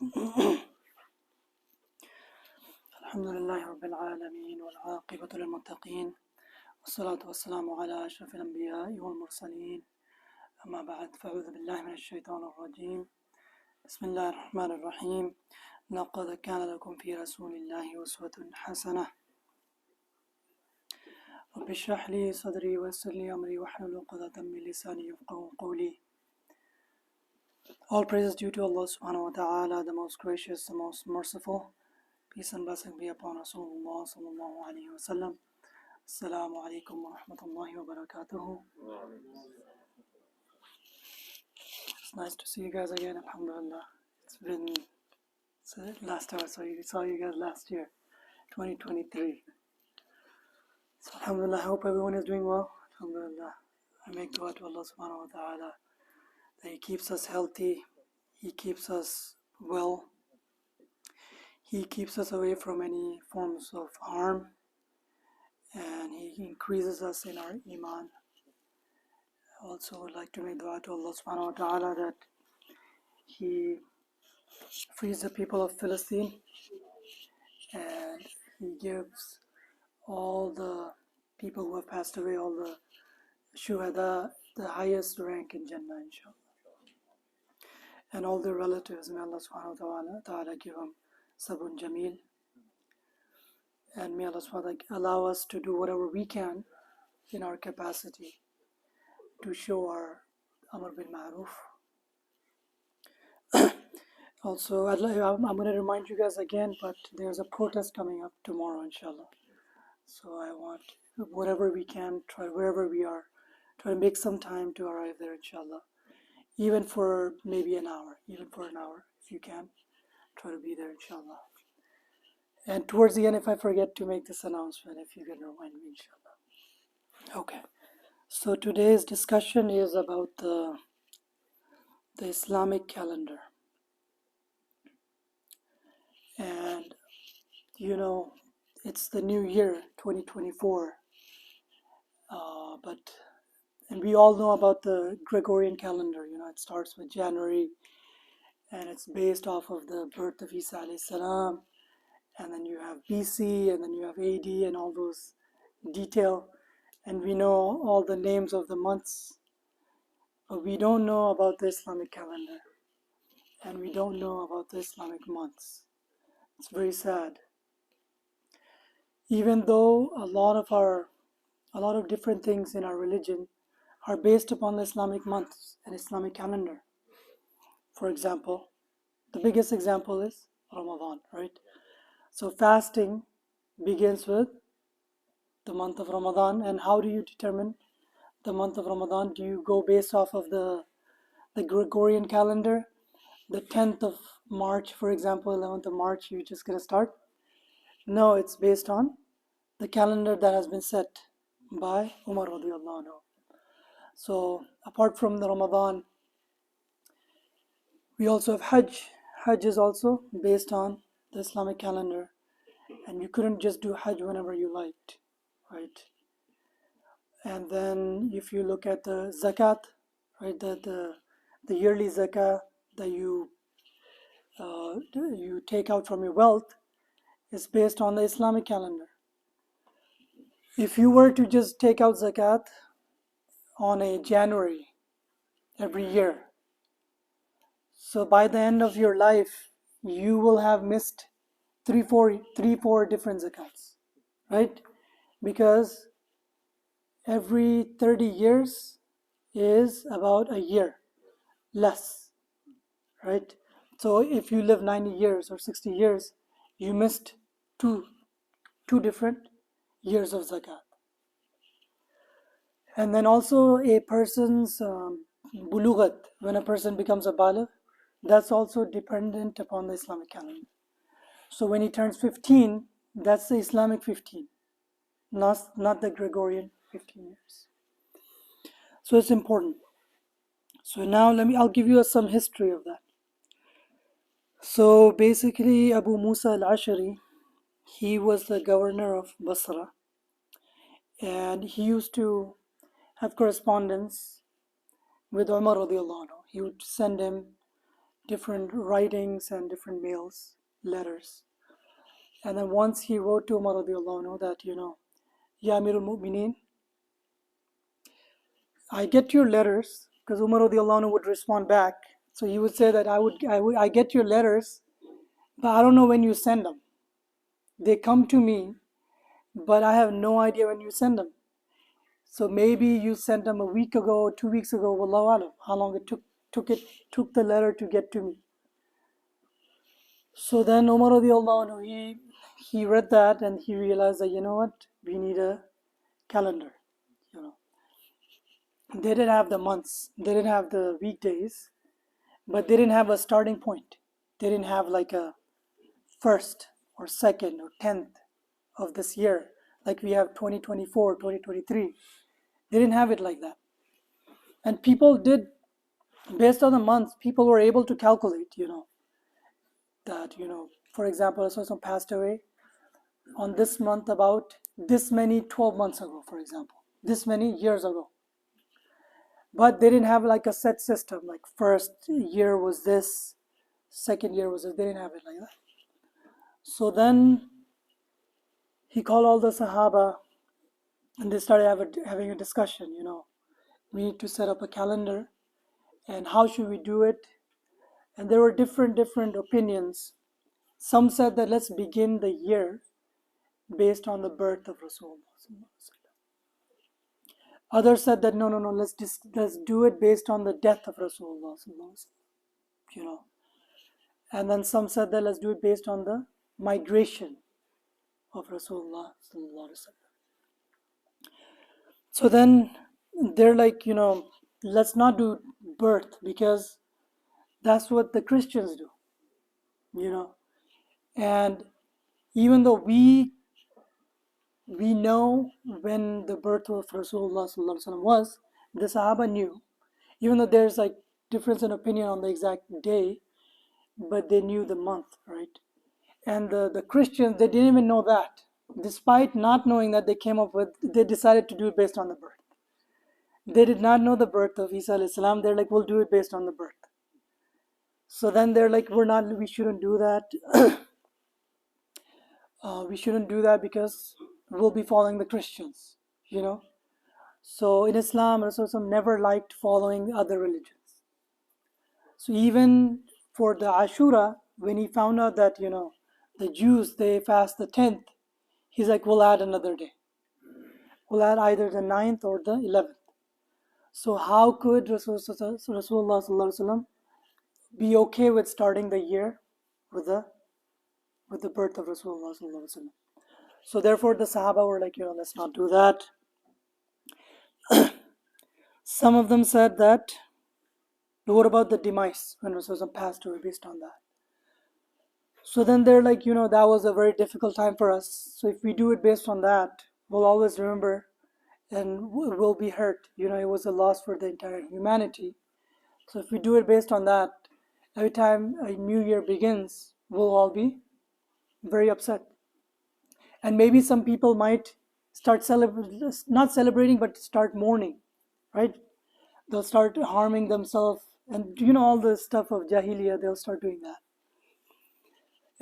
الحمد لله رب العالمين والعاقبة للمتقين والصلاة والسلام على أشرف الأنبياء والمرسلين أما بعد فأعوذ بالله من الشيطان الرجيم بسم الله الرحمن الرحيم لقد كان لكم في رسول الله أسوة حسنة رب اشرح لي صدري ويسر لي أمري واحلل عقدة من لساني يفقهوا قولي. All praises due to Allah subhanahu wa ta'ala, the most gracious, the most merciful. Peace and blessing be upon Rasulullah sallallahu alayhi wa sallam. Assalamu alaikum wa rahmatullahi wa barakatuhu. It's nice to see you guys again, alhamdulillah. It's been last time I saw you guys last year, 2023. So alhamdulillah, I hope everyone is doing well. Alhamdulillah. I make dua to Allah subhanahu wa ta'ala that He keeps us healthy, He keeps us well, He keeps us away from any forms of harm, and He increases us in our iman. I also would like to make dua to Allah subhanahu wa ta'ala that He frees the people of Palestine and He gives all the people who have passed away, all the shuhada, the highest rank in Jannah, inshallah. And all their relatives, may Allah subhanahu wa ta'ala give them sabun jameel. And may Allah subhanahu wa ta'ala allow us to do whatever we can in our capacity to show our Amr bil Ma'ruf. Also, I'm going to remind you guys again, but there's a protest coming up tomorrow, inshallah. So I want, whatever we can, try wherever we are, try to make some time to arrive there, inshallah. Even for maybe an hour, if you can, try to be there, inshallah. And towards the end, if I forget to make this announcement, if you can remind me, inshallah. Okay. So today's discussion is about the Islamic calendar. And, it's the new year, 2024. And we all know about the Gregorian calendar. It starts with January, and it's based off of the birth of Isa alayhi salam. And then you have BC, and then you have AD, and all those detail. And we know all the names of the months, but we don't know about the Islamic calendar, and we don't know about the Islamic months. It's very sad. Even though a lot of different things in our religion are based upon the Islamic months and Islamic calendar. For example, the biggest example is Ramadan, right? So fasting begins with the month of Ramadan. And how do you determine the month of Ramadan? Do you go based off of the Gregorian calendar? The 10th of March, for example, 11th of March, you're just going to start? No, it's based on the calendar that has been set by Umar radiallahu anhu. So apart from the Ramadan, we also have Hajj. Hajj is also based on the Islamic calendar, and you couldn't just do Hajj whenever you liked, right? And then if you look at the zakat, right, the yearly zakat that you take out from your wealth is based on the Islamic calendar. If you were to just take out zakat on a January every year, so by the end of your life, you will have missed three, four different zakats, right? Because every 30 years is about a year less, right? So if you live 90 years or 60 years, you missed two different years of zakat. And then also a person's bulughat, when a person becomes a baligh, that's also dependent upon the Islamic calendar. So when he turns 15, that's the Islamic 15, not the Gregorian 15 years. So it's important. So now I'll give you some history of that. So basically Abu Musa al-Ashari, he was the governor of Basra, and he used to have correspondence with Umar radiallahu anhu. He would send him different writings and different mails, letters. And then once he wrote to Umar radiallahu anhu that, Ya Amirul Mu'mineen, I get your letters, because Umar radiallahu anhu would respond back. So he would say that I get your letters, but I don't know when you send them. They come to me, but I have no idea when you send them. So maybe you sent them a week ago, 2 weeks ago, wallahu alam, how long it took the letter to get to me. So then Umar radiallahu anhu, he read that and he realized that, you know what, we need a calendar. They didn't have the months, they didn't have the weekdays, but they didn't have a starting point. They didn't have like a 1st or 2nd or 10th of this year, like we have 2024, 2023. They didn't have it like that. And people did, based on the months, people were able to calculate, that, for example, a person passed away on this month about this many 12 months ago, for example, this many years ago. But they didn't have like a set system, like first year was this, second year was this. They didn't have it like that. So then he called all the Sahaba and they started having a discussion, we need to set up a calendar and how should we do it? And there were different opinions. Some said that let's begin the year based on the birth of Rasulullah. Others said that no, let's do it based on the death of Rasulullah. And then some said that let's do it based on the migration of Rasulullah. So then they're like, let's not do birth because that's what the Christians do, and even though we know when the birth of Rasulullah was, the Sahaba knew, even though there's like difference in opinion on the exact day, but they knew the month, right? And the Christians, they didn't even know that. Despite not knowing that, they decided to do it based on the birth. They did not know the birth of Isa alayhi salam. They're like, we'll do it based on the birth. So then they're like, we shouldn't do that. We shouldn't do that because we'll be following the Christians, So in Islam, Rasulullah never liked following other religions. So even for the Ashura, when he found out that, the Jews, they fast the 10th, he's like, we'll add another day. We'll add either the 9th or the 11th. So how could Rasulullah be okay with starting the year with the birth of Rasulullah? So therefore the Sahaba were like, let's not do that. Some of them said that, what about the demise when Rasulullah passed away based on that? So then they're like, that was a very difficult time for us. So if we do it based on that, we'll always remember and we'll be hurt. It was a loss for the entire humanity. So if we do it based on that, every time a new year begins, we'll all be very upset. And maybe some people might start not celebrating, but start mourning, right? They'll start harming themselves and all the stuff of Jahiliyyah, they'll start doing that.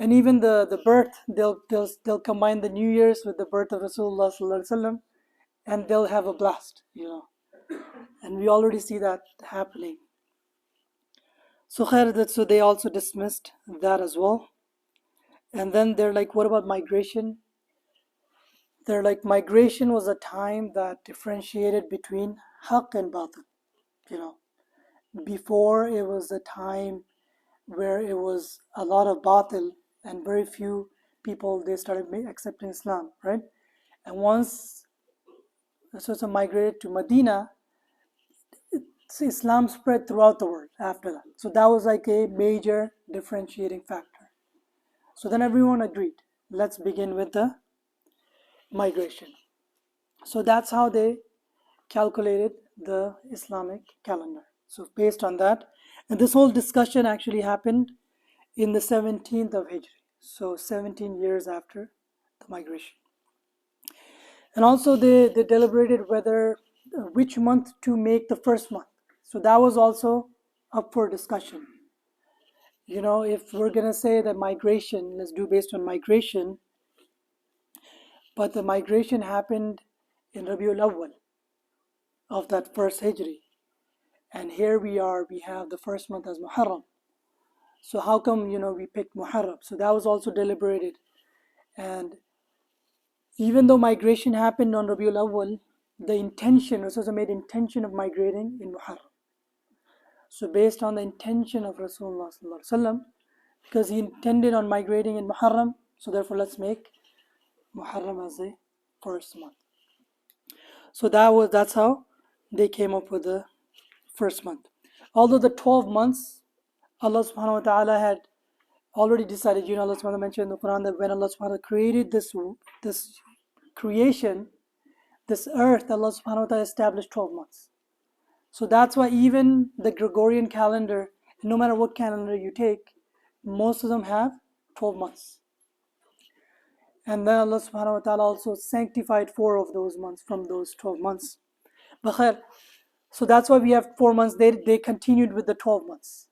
And even the birth, they'll combine the New Year's with the birth of Rasulullah sallallahu alaihi wasallam, and they'll have a blast, And we already see that happening. So they also dismissed that as well. And then they're like, what about migration? They're like, migration was a time that differentiated between haqq and batil. Before it was a time where it was a lot of batil and very few people, they started accepting Islam, right? And once Rasulullah migrated to Medina, Islam spread throughout the world after that. So that was like a major differentiating factor. So then everyone agreed, let's begin with the migration. So that's how they calculated the Islamic calendar. So based on that, and this whole discussion actually happened in the 17th of Hijri, so 17 years after the migration. And also they deliberated which month to make the first month. So that was also up for discussion. if we're going to say that migration, let's do based on migration, but the migration happened in Rabiul Awwal of that first Hijri. And here we have the first month as Muharram. So how come, we picked Muharram? So that was also deliberated. And even though migration happened on Rabiul Awwal, the intention, Rasulullah made intention of migrating in Muharram. So based on the intention of Rasulullah sallallahu alaihi wasallam, because he intended on migrating in Muharram, so therefore let's make Muharram as the first month. So that's how they came up with the first month. Although the 12 months, Allah subhanahu wa ta'ala had already decided, Allah subhanahu wa ta'ala mentioned in the Quran that when Allah subhanahu wa ta'ala created this creation, this earth, Allah subhanahu wa ta'ala established 12 months. So that's why even the Gregorian calendar, no matter what calendar you take, most of them have 12 months. And then Allah subhanahu wa ta'ala also sanctified 4 of those months from those 12 months. So that's why we have 4 months. They continued with the 12 months.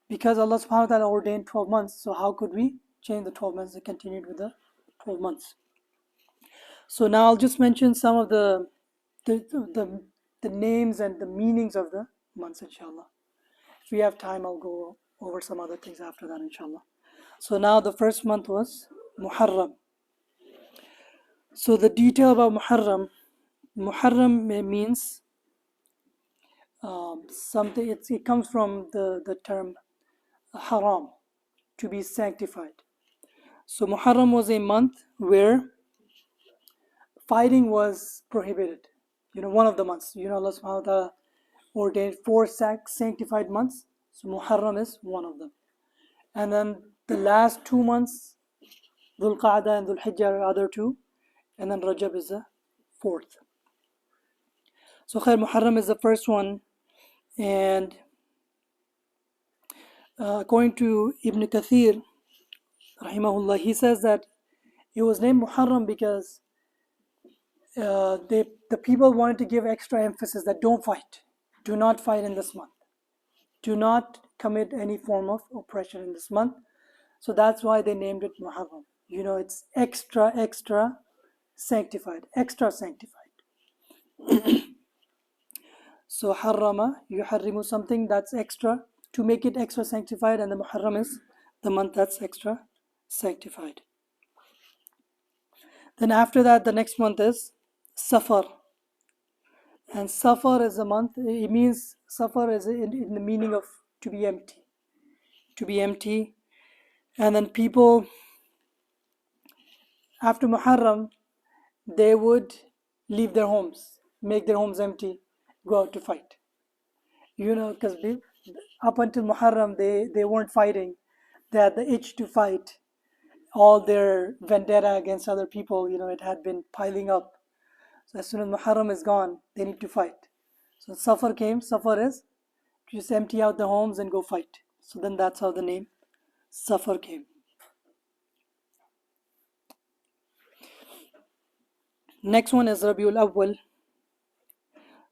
Because Allah subhanahu wa ta'ala ordained 12 months, so how could we change the 12 months? They continued with the 12 months. So now I'll just mention some of the names and the meanings of the months, inshallah. If we have time, I'll go over some other things after that, inshallah. So now the first month was Muharram. So the detail about Muharram means something. It comes from the term haram, to be sanctified. So Muharram was a month where fighting was prohibited. One of the months. Allah subhanahu wa ta'ala ordained 4 sanctified months. So Muharram is one of them. And then the last 2 months, Dhul Qa'dah and Dhul Hijjah are other 2. And then Rajab is the 4th. So Muharram is the first one. And according to Ibn Kathir, rahimahullah, he says that it was named Muharram because the people wanted to give extra emphasis that don't fight. Do not fight in this month. Do not commit any form of oppression in this month. So that's why they named it Muharram. It's extra sanctified. Extra sanctified. So Harrama, yuharrimu, something that's extra, to make it extra sanctified, and the Muharram is the month that's extra sanctified. Then after that, the next month is Safar. And Safar is a month, it means, Safar is in the meaning of to be empty. To be empty. And then people, after Muharram, they would leave their homes, make their homes empty, go out to fight. Because up until Muharram, they weren't fighting. They had the itch to fight. All their vendetta against other people, it had been piling up. So as soon as Muharram is gone, they need to fight. So Safar came. Safar is just empty out the homes and go fight. So then that's how the name Safar came. Next one is Rabiul Awwal.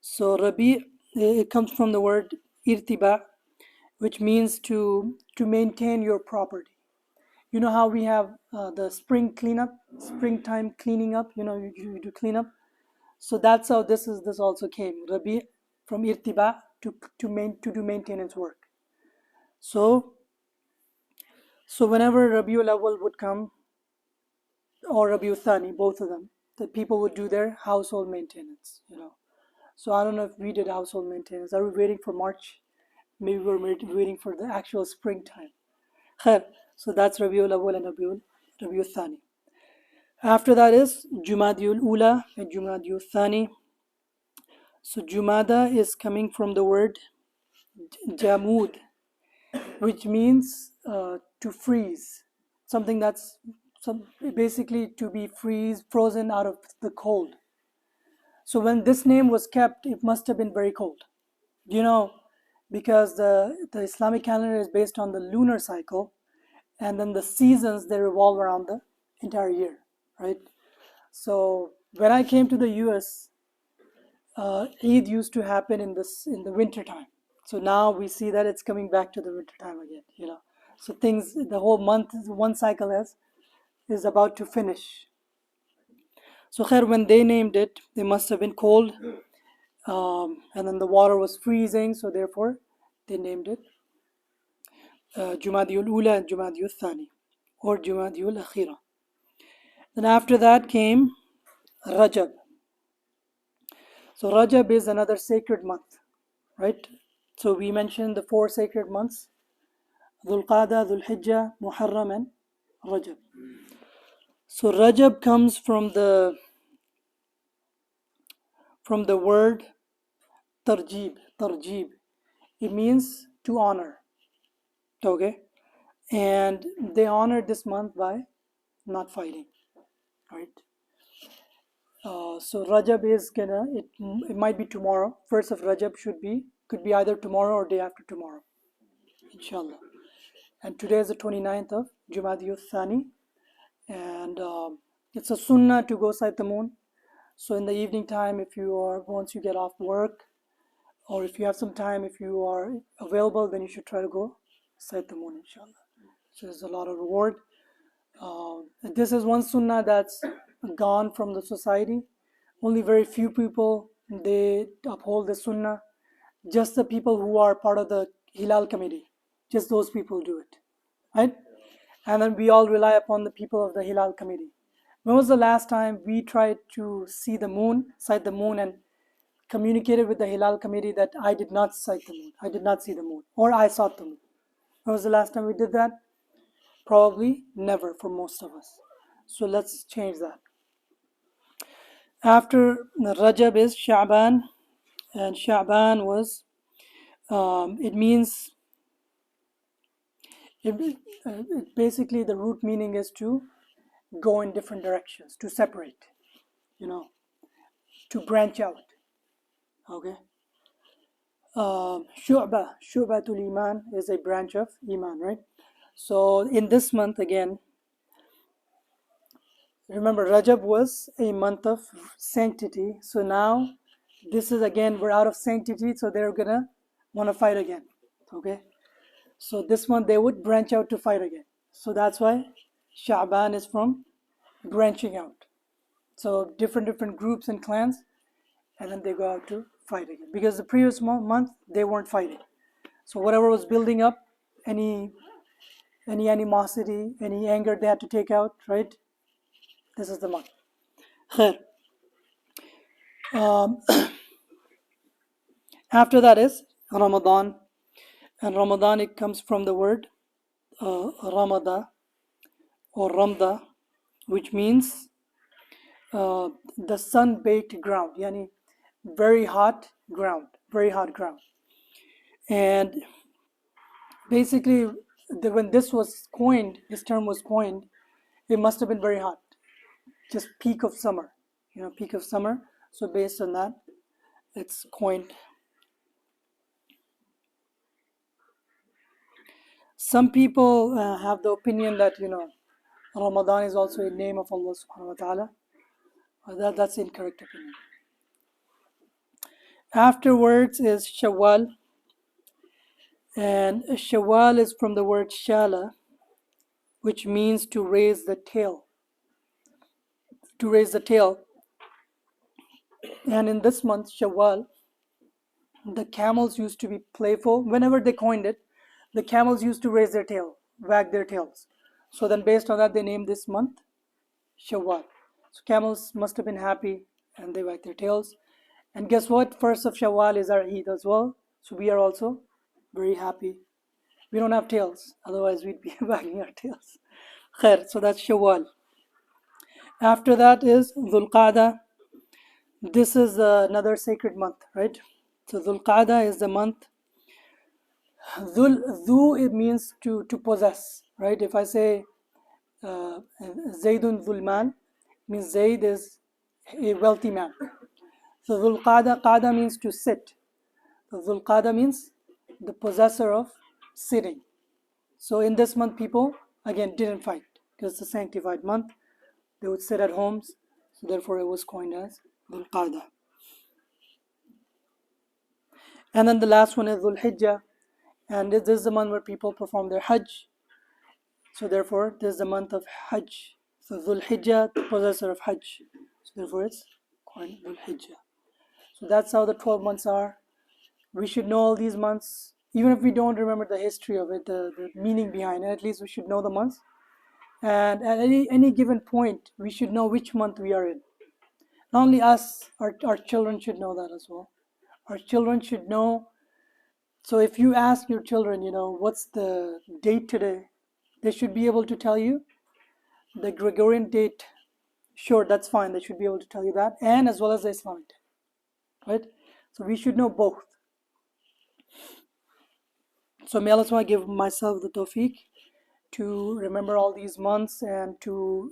So Rabi, it comes from the word irtiba, which means to maintain your property. You know how we have the springtime cleaning up, you do clean up. So that's how this also came. Rabi from irtiba, to do maintenance work. So whenever Rabiul Awwal would come, or Rabiul Thani, both of them, the people would do their household maintenance, So I don't know if we did household maintenance. Are we waiting for March? Maybe we're waiting for the actual springtime. So that's Rabiul Awwal and Rabiul Thani. After that is Jumadiul Ula and Jumadiul Thani. So Jumada is coming from the word Jamud, which means to freeze. Something that's basically to be frozen out of the cold. So when this name was kept, it must have been very cold. Because the Islamic calendar is based on the lunar cycle, and then the seasons, they revolve around the entire year, right? So when I came to the US, Eid used to happen in the winter time. So now we see that it's coming back to the winter time again, So things, the whole month, one cycle is about to finish. So khair, when they named it, they must have been cold, and then the water was freezing, so therefore they named it Jumadiyul Ula and Jumadiyul Thani, or Jumadiyul Akhira. Then after that came Rajab. So Rajab is another sacred month, right? So we mentioned the 4 sacred months: Dhul Qada, Dhul Hijjah, Muharram, and Rajab. So Rajab comes from the word tarjib. Tarjib. It means to honor. Okay, and they honored this month by not fighting, right? So Rajab is gonna, it might be tomorrow. First of Rajab could be either tomorrow or day after tomorrow, inshallah. And today is the 29th of Jumadiyul Thani, and it's a sunnah to go sight the moon. So in the evening time, if you are, once you get off work, or if you have some time, if you are available, then you should try to go sight the moon, inshallah. So there's a lot of reward. This is one sunnah that's gone from the society. Only very few people, they uphold the sunnah. Just the people who are part of the Hilal committee, just those people do it, right? And then we all rely upon the people of the Hilal committee. When was the last time we tried to see the moon, sight the moon, and communicated with the Hilal committee that I did not sight the moon, I did not see the moon, or I saw the moon? When was the last time we did that? Probably never for most of us. So let's change that. After Rajab is Sha'ban, and Sha'ban was, it means, basically the root meaning is to go in different directions, to separate, to branch out. Okay. Shu'batul Iman is a branch of Iman, right? So in this month again, remember Rajab was a month of sanctity. So now this is again, we're out of sanctity, so they're gonna want to fight again. Okay. So this month they would branch out to fight again. So that's why Sha'ban is from branching out. So different groups and clans, and then they go out to fight again. Because the previous month they weren't fighting. So whatever was building up, any animosity, any anger they had to take out, right? This is the month. After that is Ramadan, and Ramadan, it comes from the word Ramada or Ramda, which means the sun-baked ground, yani very hot ground. And basically, when this term was coined, it must have been very hot, just peak of summer. So based on that, it's coined. Some people have the opinion that Ramadan is also a name of Allah subhanahu wa ta'ala. That's incorrect opinion. Afterwards is Shawwal, and Shawwal is from the word Shala, which means to raise the tail. And in this month, Shawwal, the camels used to be playful. Whenever they coined it, the camels used to raise their tail, wag their tails. So then based on that, they named this month Shawwal. So camels must have been happy and they wag their tails. And guess what? First of Shawwal is our Eid as well. So we are also very happy. We don't have tails, otherwise we'd be wagging our tails. Khair, so that's Shawwal. After that is Dhul Qa'dah. This is another sacred month, right? So Dhul Qa'dah is the month. Dhu, it means to possess, right? If I say Zaydun Dhul Mal, means Zayd is a wealthy man. So Dhul Qa'dah means to sit. So Dhul Qa'dah means the possessor of sitting. So in this month, people again didn't fight because it's a sanctified month. They would sit at homes, so therefore it was coined as Dhul Qa'dah. And then the last one is Dhul Hijjah, and this is the month where people perform their Hajj. So therefore, this is the month of Hajj. So Dhul Hijjah, the possessor of Hajj. So therefore, it's called Dhul Hijjah. So that's how the 12 months are. We should know all these months, even if we don't remember the history of it, the meaning behind it. At least we should know the months. And at any given point, we should know which month we are in. Not only us, our children should know that as well. Our children should know. So if you ask your children, what's the date today, they should be able to tell you the Gregorian date. Sure, that's fine. They should be able to tell you that, and as well as the Islamic date, right? So we should know both. So may Allah give myself the tawfiq to remember all these months and to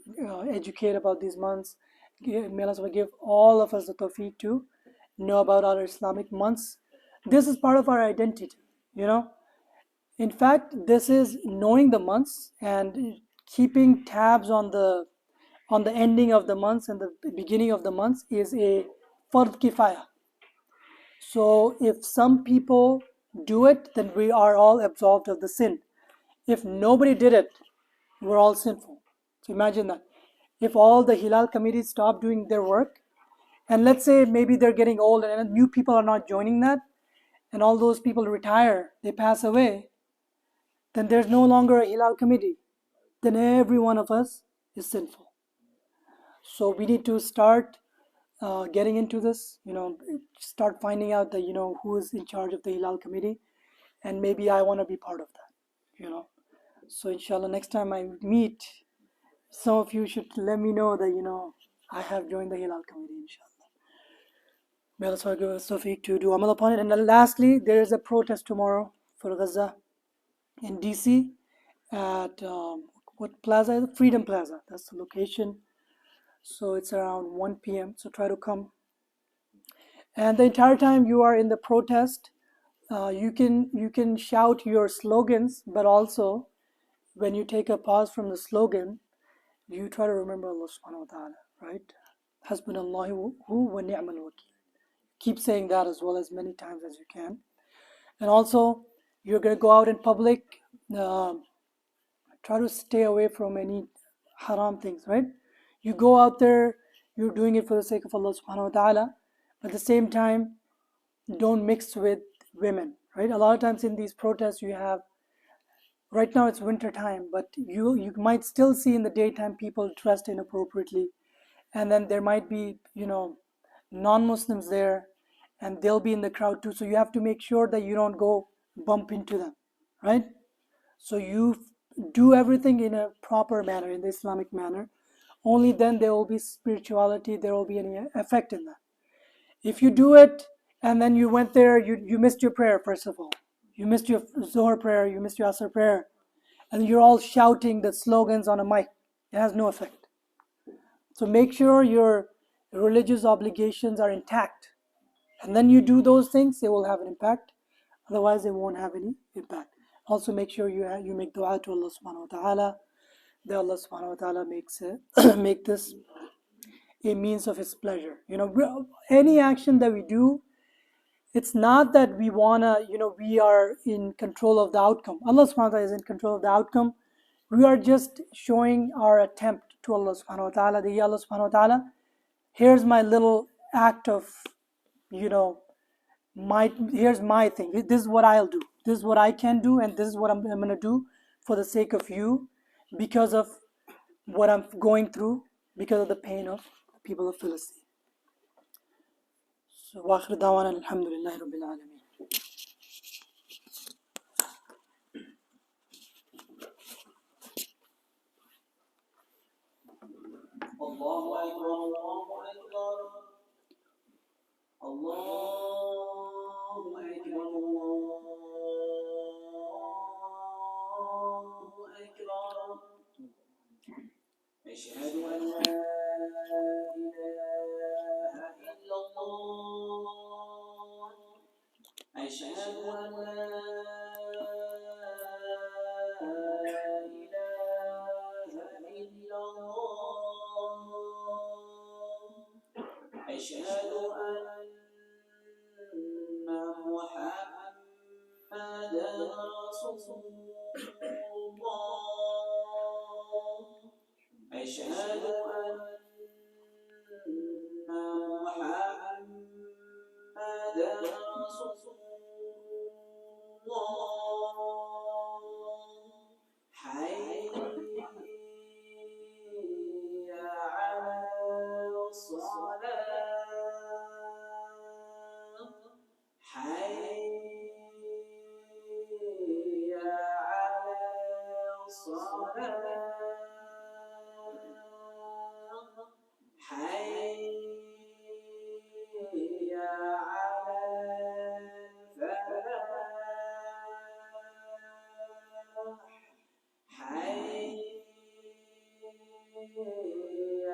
educate about these months. May Allah give all of us the tawfiq to know about our Islamic months. This is part of our identity. In fact, this is knowing the months and keeping tabs on the ending of the months and the beginning of the months is a fard kifaya. So if some people do it, then we are all absolved of the sin. If nobody did it, we're all sinful. So imagine that. If all the Hilal committees stop doing their work, and let's say maybe they're getting old and new people are not joining that, and all those people retire, they pass away, then there's no longer a Hilal committee. Then every one of us is sinful. So we need to start getting into this, start finding out that, who is in charge of the Hilal committee, and maybe I want to be part of that. So inshallah, next time I meet, some of you should let me know that, I have joined the Hilal committee, inshallah. May Allah give us tawfiq to do amal upon it. And then lastly, there is a protest tomorrow for Gaza in DC at what plaza is it? Freedom Plaza. That's the location. So it's around 1 p.m. So try to come. And the entire time you are in the protest, you can shout your slogans, but also when you take a pause from the slogan, you try to remember Allah subhanahu wa ta'ala, right? Hasbunallahu wa ni'mal wakil. Keep saying that as well as many times as you can. And also, you're going to go out in public, try to stay away from any haram things, right? You go out there, you're doing it for the sake of Allah subhanahu wa ta'ala, but at the same time, don't mix with women, right? A lot of times in these protests, you have, right now it's winter time, but you might still see in the daytime people dressed inappropriately, and then there might be non-Muslims there, and they'll be in the crowd too. So you have to make sure that you don't go bump into them, right? So you do everything in a proper manner, in the Islamic manner. Only then there will be spirituality, there will be any effect in that. If you do it and then you went there, you missed your prayer, first of all. You missed your Zohar prayer, you missed your Asr prayer, and you're all shouting the slogans on a mic. It has no effect. So make sure your religious obligations are intact. And then you do those things, they will have an impact. Otherwise, they won't have any impact. Also, make sure you make dua to Allah subhanahu wa ta'ala, that Allah subhanahu wa ta'ala make this a means of His pleasure. Any action that we do, it's not that we wanna, we are in control of the outcome. Allah subhanahu wa ta'ala is in control of the outcome. We are just showing our attempt to Allah subhanahu wa ta'ala, that Allah subhanahu wa ta'ala, here's my little act of, here's my thing. This is what I'll do. This is what I can do, and this is what I'm going to do for the sake of you, because of what I'm going through, because of the pain of the people of Philistine. So, wa akhir da'wana alhamdulillahi rabbil alameen. Allahu Akbar, Allahu Akbar, Allahu Akbar, Allahu Akbar. أشهد أن لا إله إلا الله أشهد أن لا إله إلا الله أشهد أن محمدا رسول الله أشهد أن محمدا رسول الله حي على الصلاة حي على الصلاة حي على الفلاح حي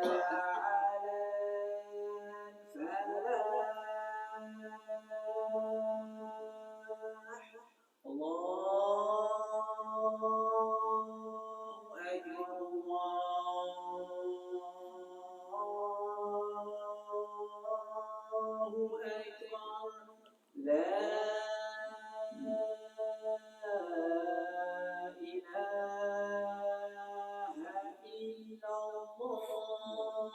على الفلاح الله أكبر الله أكبر لا إله إلا الله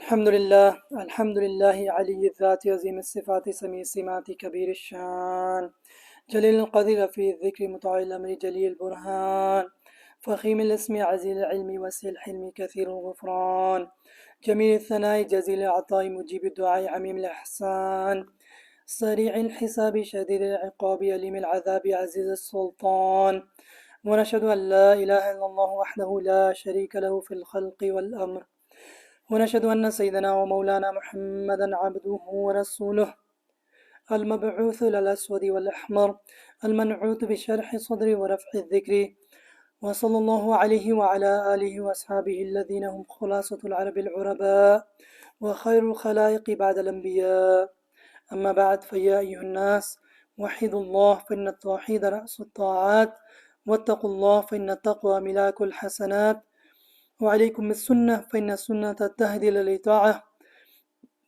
الحمد لله علي الذات عظيم الصفات سميع السمات كبير الشان جليل القدر في الذكر مطاع الأمر جليل البرهان فخيم الاسم عزيز العلم وسع الحلم كثير الغفران جميل الثناء جزيل العطاء مجيب الدعاء عميم الإحسان سريع الحساب شديد العقاب أليم العذاب عزيز السلطان ونشهد أن لا إله إلا الله وحده لا شريك له في الخلق والأمر ونشهد أن سيدنا ومولانا محمدا عبده ورسوله المبعوث للأسود والأحمر المنعوت بشرح صدر ورفع الذكر وصلى الله عليه وعلى آله وأصحابه الذين هم خلاصة العرب العرباء وخير الخلائق بعد الأنبياء أما بعد فيا أيها الناس وحدوا الله فإن التوحيد رأس الطاعات واتقوا الله فإن التقوى ملاك الحسنات وعليكم بالسنة فإن السنة تهدي للإطاعة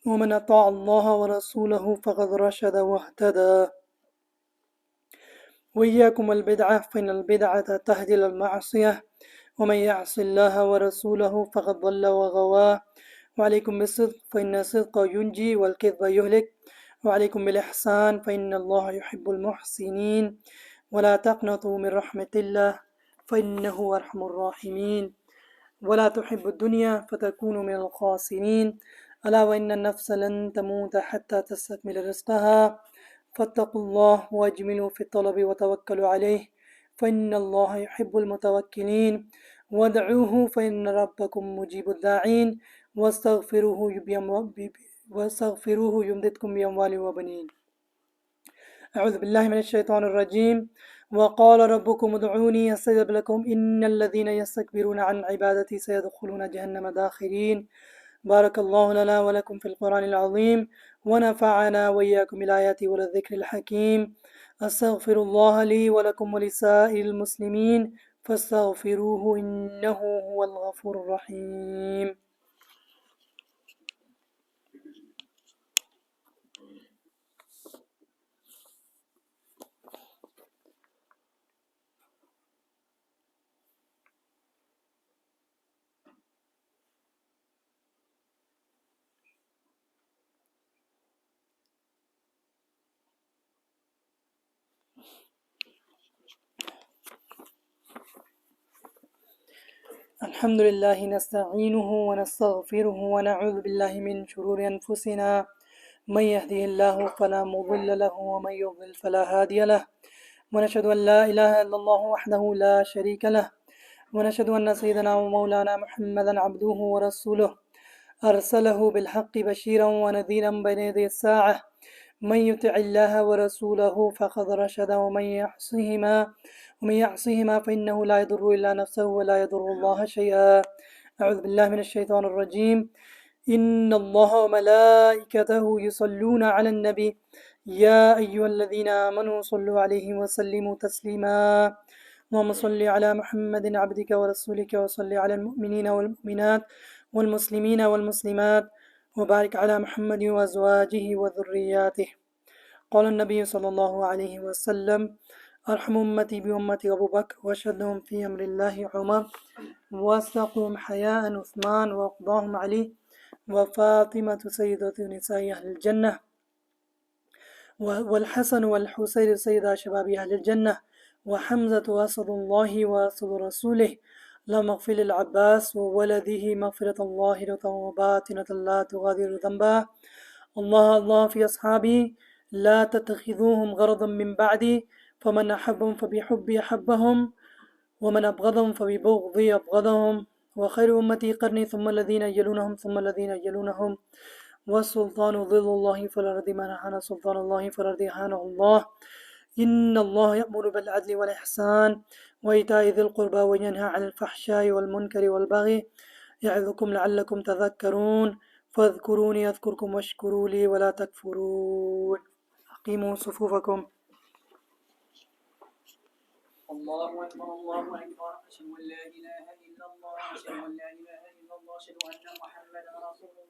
ومن أطاع الله ورسوله فقد رشد واهتدى وإياكم البدعة فإن البدعة تهدي للمعصية ومن يعص الله ورسوله فقد ضل وغوى وعليكم بالصدق فإن الصدق ينجي والكذب يهلك وعليكم بالإحسان فإن الله يحب المحسنين ولا تقنطوا من رحمة الله فإنه أرحم الراحمين ولا تحب الدنيا فتكون من الخاسرين ألا وإن النفس لن تموت حتى تستكمل رزقها فاتقوا الله واجملوا في الطلب وتوكلوا عليه فإن الله يحب المتوكلين وادعوه فإن ربكم مجيب الداعين واستغفروه يمددكم بأموال وبنين أعوذ بالله من الشيطان الرجيم وقال ربكم ادعوني أستجب لكم إن الذين يستكبرون عن عبادتي سيدخلون جهنم داخرين بارك الله لنا ولكم في القرآن العظيم ونفعنا وإياكم بالآيات والذكر الحكيم أستغفر الله لي ولكم ولسائر المسلمين فاستغفروه إنه هو الغفور الرحيم الحمد لله نستعينه ونستغفره ونعوذ بالله من شرور أنفسنا من يهده الله فلا مضل له ومن يضلل فلا هادي له ونشهد أن لا إله إلا الله وحده لا شريك له ونشهد أن سيدنا ومولانا محمدا عبده ورسوله أرسله بالحق بشيرا ونذيرا بين يدي الساعة من يطع الله ورسوله فقد رشد ومن يعصهما فإنه لا يضر إلا نفسه ولا يضر الله شيئا أعوذ بالله من الشيطان الرجيم إن الله وملائكته يصلون على النبي يا أيها الذين آمنوا صلوا عليه وسلموا تسليما اللهم صل على محمد عبدك ورسولك وصل على المؤمنين والمؤمنات والمسلمين والمسلمات وبارك على محمد وأزواجه وذرياته. قال النبي صلى الله عليه وسلم أرحم أمتي بأمتي أبو بكر وأشهدهم في أمر الله عمر وأصدقهم حياء عثمان وأقضاهم علي وفاطمة سيدة نساء أهل الجنة والحسن والحسين سيدا شباب أهل الجنة وحمزة أسد الله وأسد رسوله لا مغفر للعباس وولده مغفرة الله وباطنة لا تغادر ذنبا. الله الله في أصحابي لا تتخذوهم غرضا من بعدي فمن أحبهم فبحبي أحبهم ومن أبغضهم فببغضي أبغضهم وخير أمتي قرني ثم الذين يلونهم ثم الذين يلونهم والسلطان ظل الله في الأرض من أحان سلطان الله في الأرض أحانه الله. إن الله يأمر بالعدل والإحسان وإيتاء ذي القربى وينهى عن الفحشاء والمنكر والبغي يعظكم لعلكم تذكرون فاذكروني أذكركم واشكروا لي ولا تكفرون. أقيموا صفوفكم. الله أكبر الله أكبر أشهد أن لا إله إلا